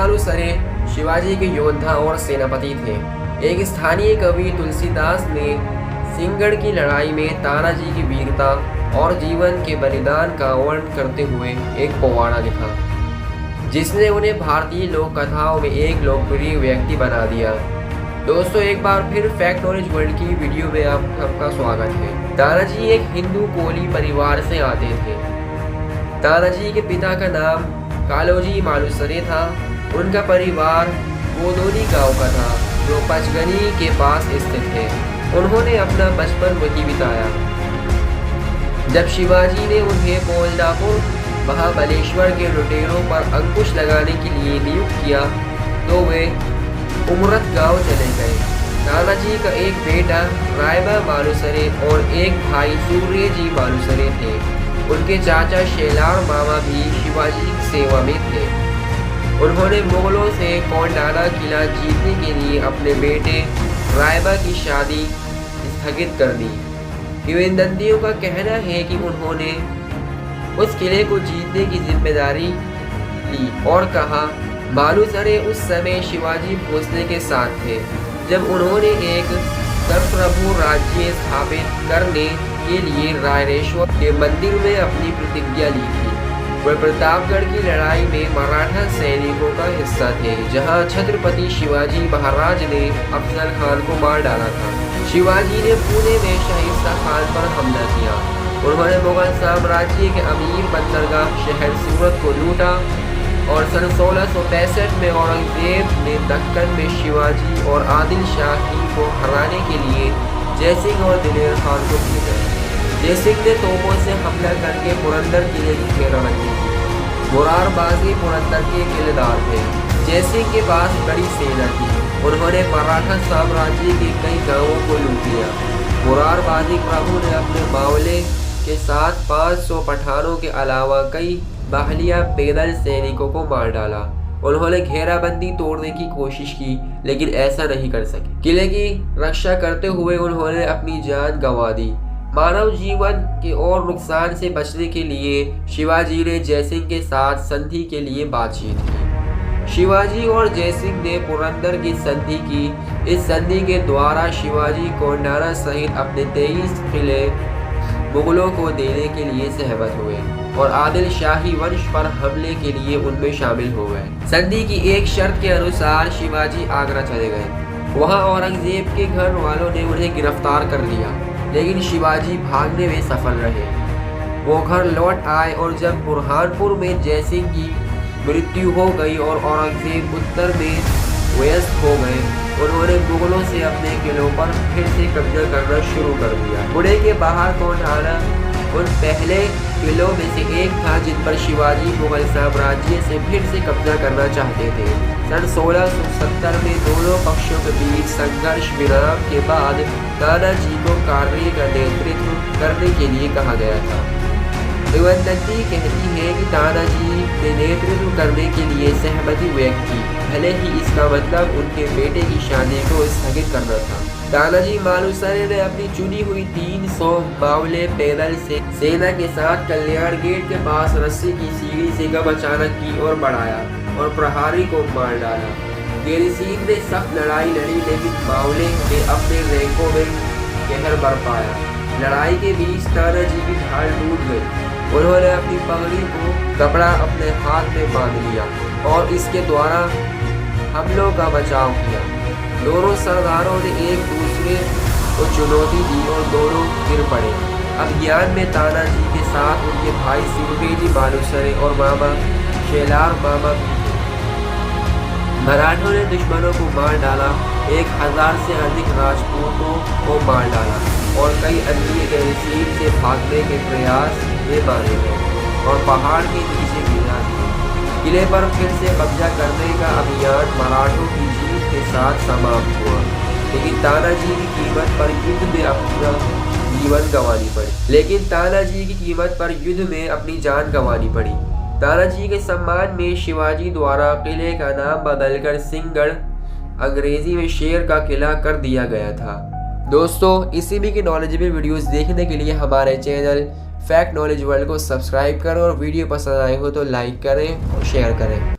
मालुसरे शिवाजी के योद्धा और सेनापति थे। एक स्थानीय कवि तुलसीदास ने सिंहगढ़ की लड़ाई में तानाजी की वीरता और जीवन के बलिदान का वर्णन करते हुए एक पोवाड़ा लिखा, जिसने उन्हें भारतीय लोक कथाओं में एक लोकप्रिय व्यक्ति बना दिया। दोस्तों, एक बार फिर फैक्ट नॉलेज वर्ल्ड की वीडियो में आप सबका स्वागत है। तानाजी एक हिंदू कोली परिवार से आते थे। तानाजी के पिता का नाम कालोजी मालुसरे था। उनका परिवार गोदोली गांव का था, जो पचगनी के पास स्थित है। उन्होंने अपना बचपन वहीं बिताया। जब शिवाजी ने उन्हें पोलदापुर महाबलेश्वर के लुटेरों पर अंकुश लगाने के लिए नियुक्त किया तो वे उमरत गांव चले गए। तानाजी का एक बेटा रायबा मालुसरे और एक भाई सूर्यजी मालुसरे थे। उनके चाचा शेलार मामा भी शिवाजी की सेवा में थे। उन्होंने मुगलों से कोंडाना किला जीतने के लिए अपने बेटे रायबा की शादी स्थगित कर दी। किंवदंतियों का कहना है कि उन्होंने उस किले को जीतने की जिम्मेदारी ली और कहा, मालुसरे उस समय शिवाजी भोसले के साथ थे जब उन्होंने एक संप्रभु राज्य स्थापित करने के लिए रायरेश्वर के मंदिर में अपनी प्रतिज्ञा ली थी। वे प्रतापगढ़ की लड़ाई में मराठा सैनिकों का हिस्सा थे, जहां छत्रपति शिवाजी महाराज ने अफजल खान को मार डाला था। शिवाजी ने पुणे में शाहिस्ता खान पर हमला किया। उन्होंने मुगल साम्राज्य के अमीर बंदरगाह शहर सूरत को लूटा और सन 1665 में औरंगजेब ने दक्कन में शिवाजी और आदिल शाह को हराने के लिए जयसिंह और दिलेर खान को भेजा। जयसिंह ने तोपों से हमला करके पुरंदर किले की घेराबंदी की। मुरारबाजी पुरंदर के किलेदार थे। जयसिंह के पास बड़ी सेना थी। उन्होंने मराठा साम्राज्य के कई गांवों को लूट लिया। मुरारबाजी प्रभु ने अपने बावले के साथ 500 पठानों के अलावा कई बाहलिया पैदल सैनिकों को मार डाला। उन्होंने घेराबंदी तोड़ने की कोशिश की, लेकिन ऐसा नहीं कर सके। किले की रक्षा करते हुए उन्होंने अपनी जान गंवा दी। मानव जीवन के और नुकसान से बचने के लिए शिवाजी ने जयसिंह के साथ संधि के लिए बातचीत की। शिवाजी और जयसिंह ने पुरंदर की संधि की। इस संधि के द्वारा शिवाजी कोंडाना सहित अपने 23 किले मुगलों को देने के लिए सहमत हुए और आदिल शाही वंश पर हमले के लिए उनमें शामिल हो गए। संधि की एक शर्त के अनुसार शिवाजी आगरा चले गए। वहां औरंगजेब के घर वालों ने उन्हें गिरफ्तार कर लिया, लेकिन शिवाजी भागने में सफल रहे। वो घर लौट आए और जब बुरहानपुर में जयसिंह की मृत्यु हो गई और औरंगजेब उत्तर में व्यस्त हो गए, उन्होंने मुगलों से अपने किलों पर फिर से कब्जा करना शुरू कर दिया। पुणे के बाहर कोंडाना उन पहले किलों में से एक था जिन पर शिवाजी मुगल साम्राज्य से फिर से कब्जा करना चाहते थे। सन 1670 में दोनों पक्षों के बीच संघर्ष विराम के बाद तानाजी को कार्य का नेतृत्व करने के लिए कहा गया था। किंवदंती कहती है कि तानाजी ने नेतृत्व करने के लिए सहमति व्यक्त की, भले ही इसका मतलब उनके बेटे की शादी को स्थगित करना था। तानाजी मालुसरे ने अपनी चुनी हुई 300 बावले पैदल से सेना के साथ कल्याण गेट के पास रस्सी की सीढ़ी से गम अचानक की ओर बढ़ाया और प्रहारी को मार डाला। गेरिसीन ने सख्त लड़ाई लड़ी, लेकिन बावले ने अपने रैंकों में कहर बरपाया। लड़ाई के बीच तानाजी की ढाल टूट गई। उन्होंने अपनी पगड़ी को कपड़ा अपने हाथ में बांध लिया और इसके द्वारा हमलों का बचाव किया। दोनों सरदारों ने एक दूसरे को चुनौती दी और दोनों गिर पड़े। अभियान में तानाजी के साथ उनके भाई सूर्यजी मालुसरे और मामा शेलार मामा भी थे। मराठों ने दुश्मनों को मार डाला। 1000 से अधिक राजपूतों को मार डाला और कई अन्य गैरसीन से भागने के प्रयास में मारे गए और पहाड़ के नीचे गिरा दिए। किले पर फिर से कब्जा करने का अभियान मराठों की जीत के साथ समाप्त हुआ, लेकिन तानाजी की कीमत पर युद्ध में अपना जीवन गंवानी पड़ी। अपनी जान गंवानी पड़ी। तानाजी के सम्मान में शिवाजी द्वारा किले का नाम बदलकर सिंहगढ़, अंग्रेजी में शेर का किला कर दिया गया था। दोस्तों, इसी भी की नॉलेजेबल वीडियोस देखने के लिए हमारे चैनल फैक्ट नॉलेज वर्ल्ड को सब्सक्राइब करें और वीडियो पसंद आए हो तो लाइक करें और शेयर करें।